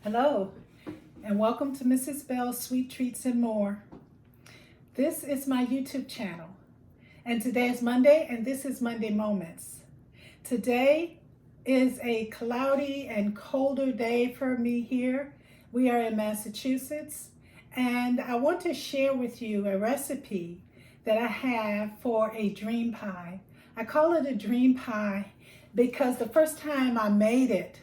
Hello, and welcome to Mrs. Bell's Sweet Treats and More. This is my YouTube channel, and today is Monday, and this is Monday Moments. Today is a cloudy and colder day for me here. We are in Massachusetts, and I want to share with you a recipe that I have for a dream pie. I call it a dream pie because the first time I made it,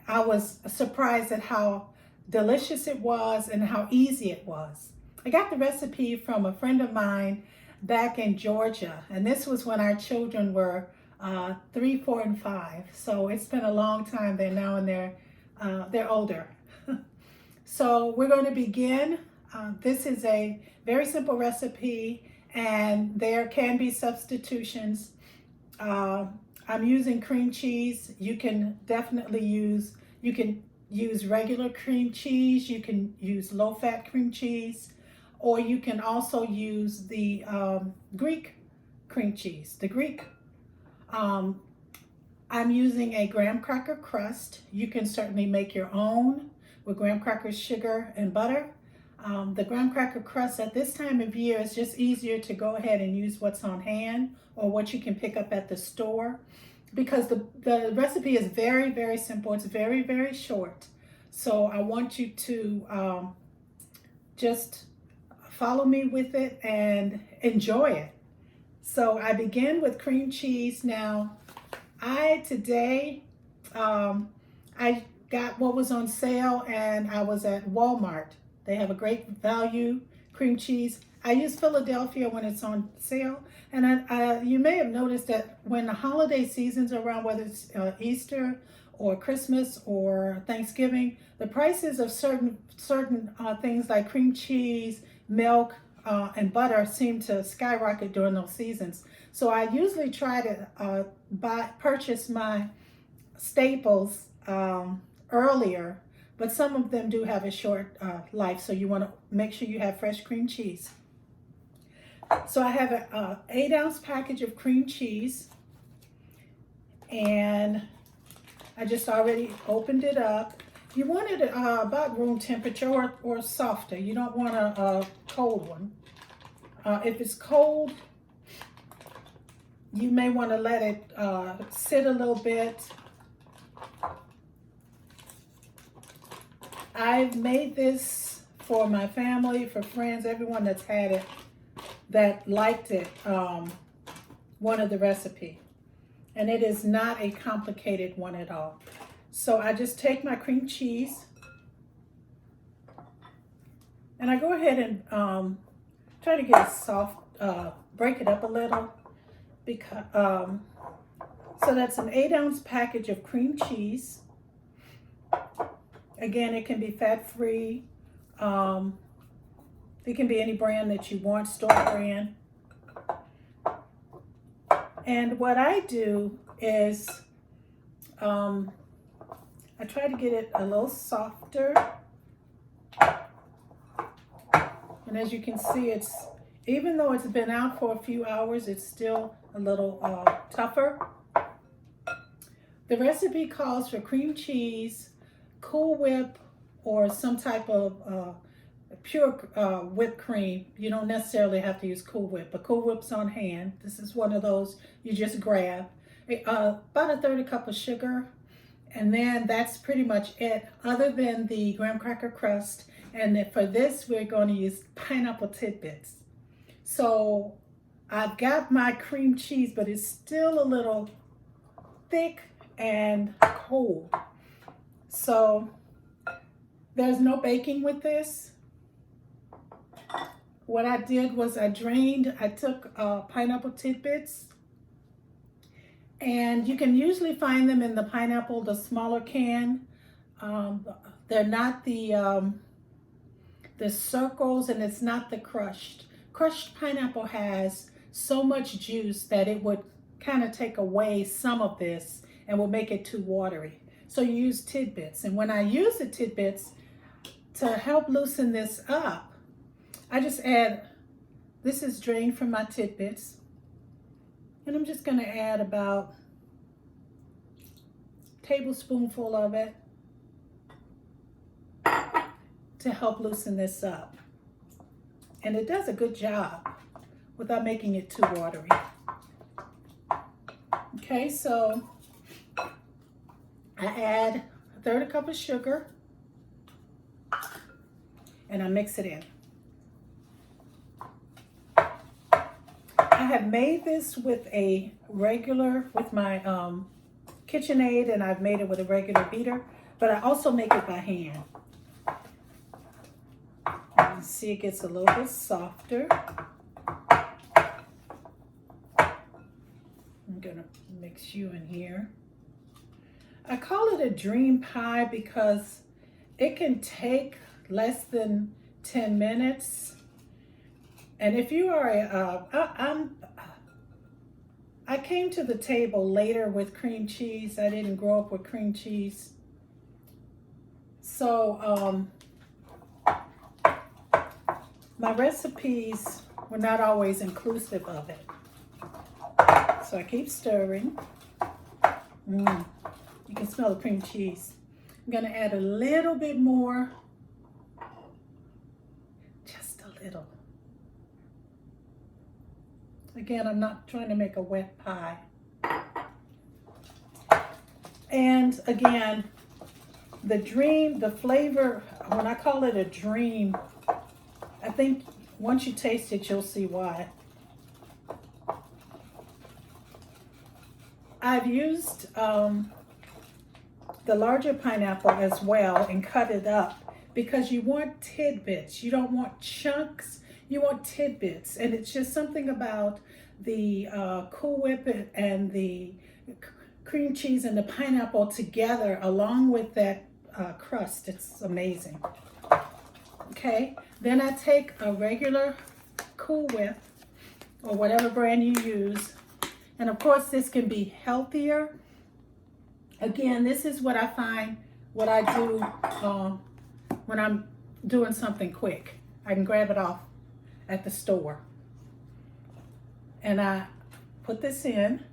I was surprised at how delicious it was and how easy it was. I got the recipe from a friend of mine back in Georgia, and this was when our children were 3, 4, and 5. So it's been a long time. They're now in they're older. So we're going to begin. This is a very simple recipe, and there can be substitutions. I'm using cream cheese. You can definitely use regular cream cheese. You can use low-fat cream cheese, or you can also use the Greek cream cheese. I'm using a graham cracker crust. You can certainly make your own with graham crackers, sugar, and butter. The graham cracker crust at this time of year is just easier to go ahead and use what's on hand or what you can pick up at the store, because the recipe is very, very simple. It's very, very short. So I want you to just follow me with it and enjoy it. So I begin with cream cheese. Now, today I got what was on sale, and I was at Walmart. They have a great value cream cheese. I use Philadelphia when it's on sale. And you may have noticed that when the holiday seasons are around, whether it's Easter or Christmas or Thanksgiving, the prices of certain things like cream cheese, milk, and butter seem to skyrocket during those seasons. So I usually try to purchase my staples earlier, but some of them do have a short life, so you want to make sure you have fresh cream cheese. So I have an 8-ounce package of cream cheese, and I just already opened it up. You want it about room temperature or softer. You don't want a cold one. If it's cold, you may want to let it sit a little bit. I've made this for my family, for friends, everyone that's had it, that liked it, wanted the recipe. And it is not a complicated one at all. So I just take my cream cheese, and I go ahead and try to get it soft, break it up a little, because so that's an 8-ounce package of cream cheese. Again, it can be fat-free. It can be any brand that you want, store brand. And what I do is I try to get it a little softer. And as you can see, even though it's been out for a few hours, it's still a little tougher. The recipe calls for cream cheese, Cool Whip, or some type of pure whipped cream. You don't necessarily have to use Cool Whip, but Cool Whip's on hand. This is one of those you just grab. About a 1/3 cup of sugar, and then that's pretty much it, other than the graham cracker crust. And then for this, we're going to use pineapple tidbits. So I've got my cream cheese, but it's still a little thick and cold. So there's no baking with this. What I did was I took pineapple tidbits, and you can usually find them in the pineapple, the smaller can. They're not the circles, and it's not the crushed. Crushed pineapple has so much juice that it would kind of take away some of this and will make it too watery. So you use tidbits. And when I use the tidbits to help loosen this up, I just add, this is drained from my tidbits, and I'm just going to add about a tablespoonful of it. to help loosen this up. And it does a good job without making it too watery. Okay, so I add 1/3 cup of sugar and I mix it in. I have made this with my KitchenAid, and I've made it with a regular beater, but I also make it by hand. You can see it gets a little bit softer. I'm gonna mix you in here. I call it a dream pie because it can take less than 10 minutes. And if you are I came to the table later with cream cheese. I didn't grow up with cream cheese. So my recipes were not always inclusive of it. So I keep stirring. You can smell the cream cheese. I'm gonna add a little bit more, just a little. Again, I'm not trying to make a wet pie. And again, the flavor, when I call it a dream, I think once you taste it, you'll see why. I've used the larger pineapple as well and cut it up because you want tidbits. You don't want chunks, you want tidbits. And it's just something about the Cool Whip and the cream cheese and the pineapple together along with that crust. It's amazing. Okay, then I take a regular Cool Whip or whatever brand you use. And of course, this can be healthier. Again, this is what I find, what I do when I'm doing something quick. I can grab it off at the store. And I put this in.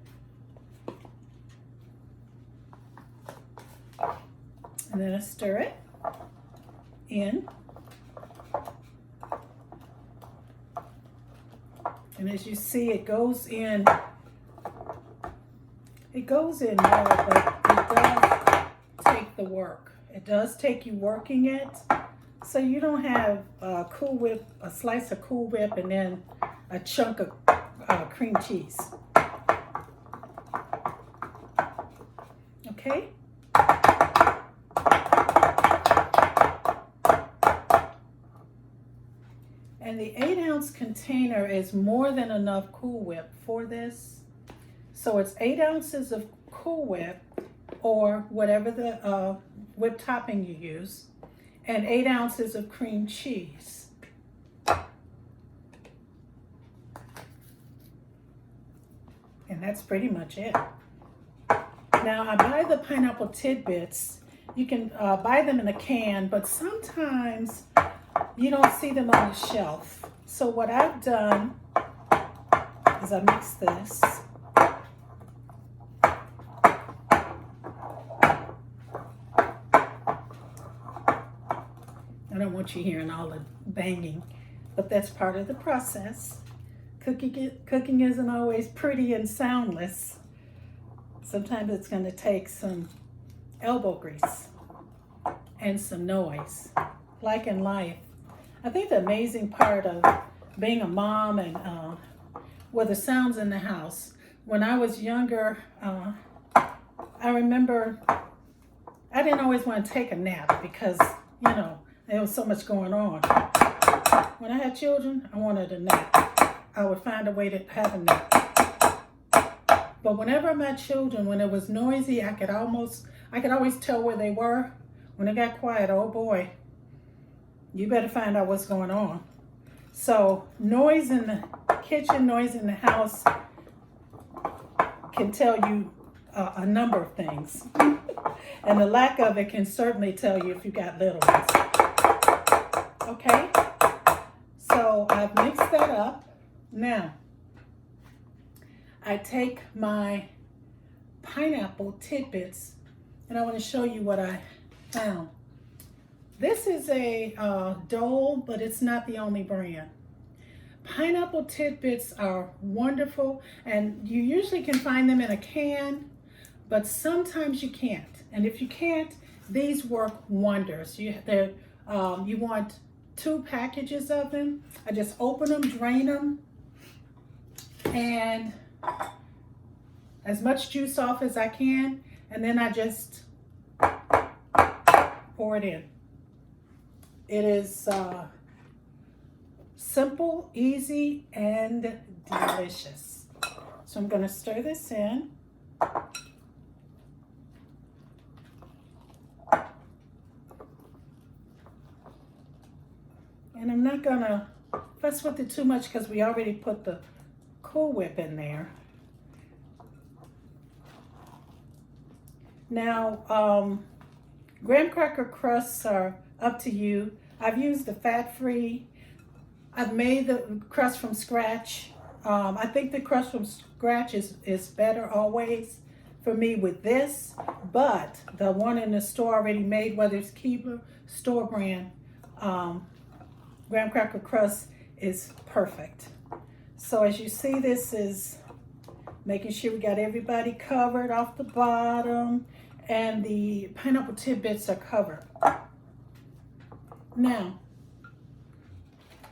And then I stir it in. And as you see, it goes in. It goes in well, but it does take the work. It does take you working it. So you don't have a Cool Whip, a slice of Cool Whip, and then a chunk of cream cheese. Okay? And the 8-ounce container is more than enough Cool Whip for this. So it's 8 ounces of Cool Whip or whatever the whip topping you use, and 8 ounces of cream cheese. And that's pretty much it. Now I buy the pineapple tidbits. You can buy them in a can, but sometimes you don't see them on the shelf. So what I've done is I mix this. I don't want you hearing all the banging, but that's part of the process. Cooking isn't always pretty and soundless. Sometimes it's going to take some elbow grease and some noise, like in life. I think the amazing part of being a mom and the sounds in the house. When I was younger, I remember I didn't always want to take a nap because, you know, there was so much going on. When I had children, I wanted a nap. I would find a way to have a nap. But whenever my children, when it was noisy, I could always tell where they were. When it got quiet, oh boy, you better find out what's going on. So noise in the kitchen, noise in the house can tell you a number of things. And the lack of it can certainly tell you if you got little ones. Okay, so I've mixed that up. Now, I take my pineapple tidbits and I want to show you what I found. This is a Dole, but it's not the only brand. Pineapple tidbits are wonderful, and you usually can find them in a can, but sometimes you can't. And if you can't, these work wonders. You want 2 packages of them. I just open them, drain them, and as much juice off as I can, and then I just pour it in. It is simple, easy, and delicious. So I'm going to stir this in. And I'm not going to fuss with it too much because we already put the Cool Whip in there. Now, graham cracker crusts are up to you. I've used the fat-free. I've made the crust from scratch. I think the crust from scratch is better always for me with this, but the one in the store already made, whether it's Keebler, store brand, graham cracker crust is perfect. So as you see, this is making sure we got everybody covered off the bottom, and the pineapple tidbits are covered. Now,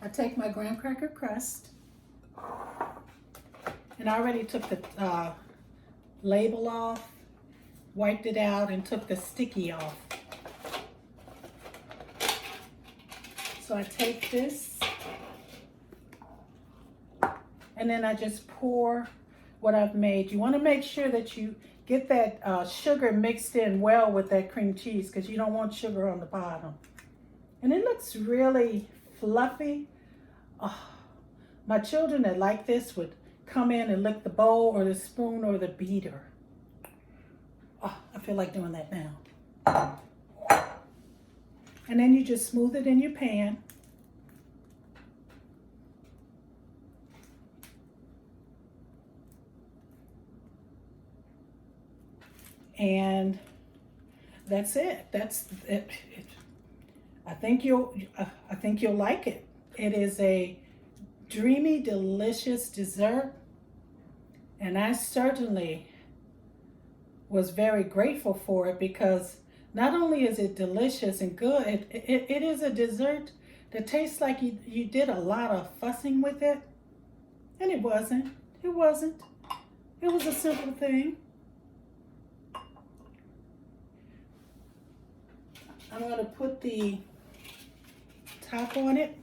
I take my graham cracker crust, and I already took the label off, wiped it out, and took the sticky off. So I take this, and then I just pour what I've made. You want to make sure that you get that sugar mixed in well with that cream cheese, because you don't want sugar on the bottom. And it looks really fluffy. Oh, my children that like this would come in and lick the bowl or the spoon or the beater. Oh, I feel like doing that now. And then you just smooth it in your pan. And that's it. That's it. I think you'll like it. It is a dreamy, delicious dessert, and I certainly was very grateful for it, because not only is it delicious and good, it is a dessert that tastes like you did a lot of fussing with it, and it wasn't. It wasn't. It was a simple thing. I'm going to put the top on it,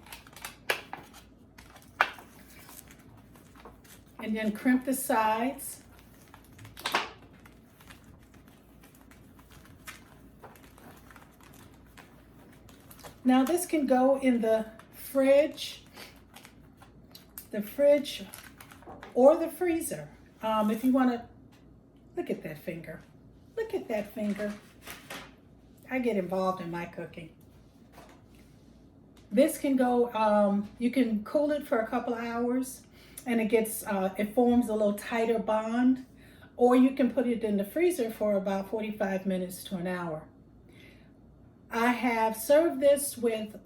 and then crimp the sides. Now this can go in the fridge or the freezer. If you want to, look at that finger. Look at that finger. I get involved in my cooking. This can go, you can cool it for a couple of hours, and it forms a little tighter bond, or you can put it in the freezer for about 45 minutes to an hour. I have served this with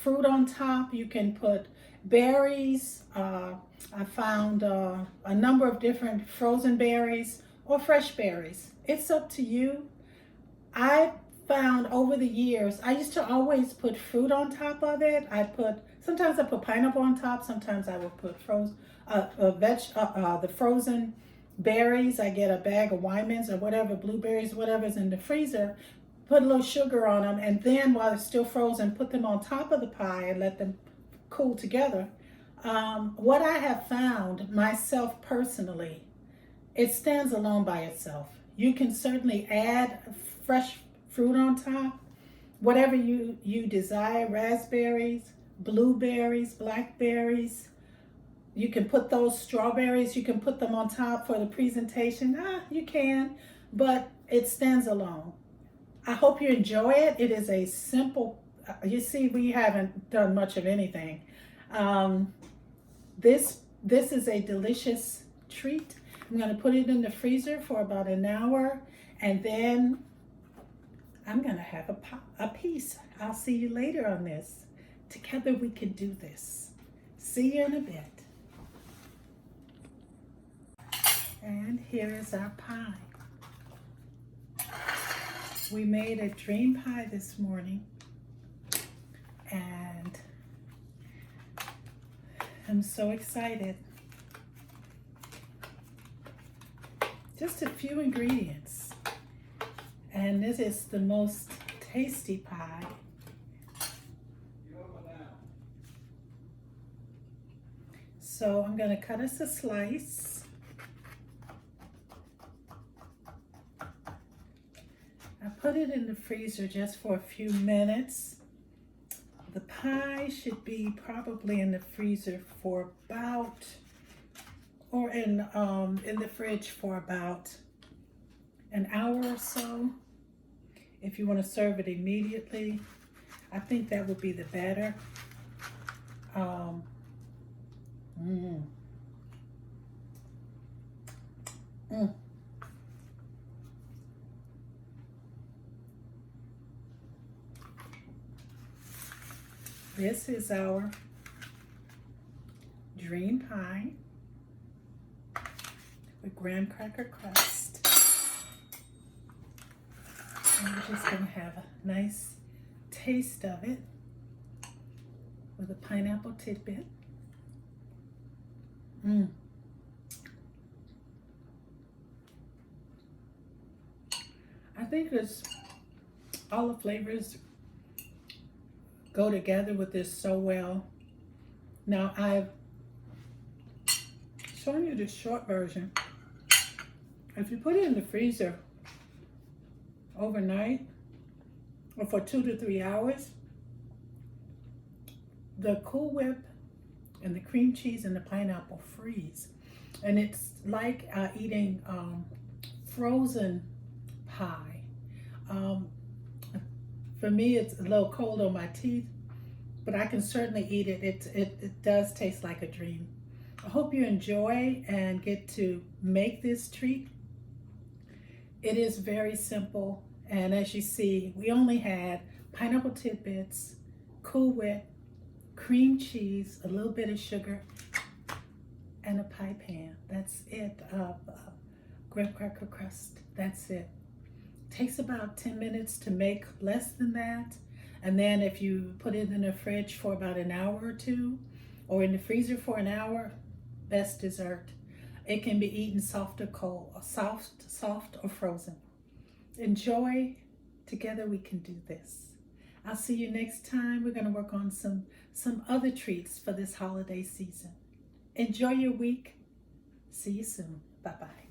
fruit on top. You can put berries. I found a number of different frozen berries or fresh berries. It's up to you. I found over the years, I used to always put fruit on top of it. Sometimes I put pineapple on top. Sometimes I would put the frozen berries. I get a bag of Wyman's or whatever, blueberries, whatever's in the freezer, put a little sugar on them, and then while it's still frozen, put them on top of the pie and let them cool together. What I have found myself personally, it stands alone by itself. You can certainly add fresh fruit on top, whatever you desire, raspberries, blueberries, blackberries. You can put those strawberries, you can put them on top for the presentation. You can, but it stands alone. I hope you enjoy it. It is a simple, you see, we haven't done much of anything. This is a delicious treat. I'm going to put it in the freezer for about an hour, and then I'm gonna have a piece. I'll see you later on this. Together we can do this. See you in a bit. And here is our pie. We made a dream pie this morning, and I'm so excited. Just a few ingredients, and this is the most tasty pie. So I'm going to cut us a slice. I put it in the freezer just for a few minutes. The pie should be probably in the freezer for about, or in the fridge for about an hour or so. If you want to serve it immediately, I think that would be the better. This is our dream pie with graham cracker crust. And we're just going to have a nice taste of it with a pineapple tidbit. I think all the flavors go together with this so well. Now I've shown you the short version. If you put it in the freezer overnight or for 2 to 3 hours, the Cool Whip and the cream cheese and the pineapple freeze. And it's like eating frozen pie. For me, it's a little cold on my teeth, but I can certainly eat it. It does taste like a dream. I hope you enjoy and get to make this treat. It is very simple, and as you see, we only had pineapple tidbits, Cool Whip, cream cheese, a little bit of sugar, and a pie pan. That's it. Graham cracker crust. That's it. Takes about 10 minutes to make, less than that. And then if you put it in the fridge for about an hour or two, or in the freezer for an hour, best dessert. It can be eaten soft or cold, or soft or frozen. Enjoy. Together we can do this. I'll see you next time. We're going to work on some other treats for this holiday season. Enjoy your week. See you soon. Bye-bye.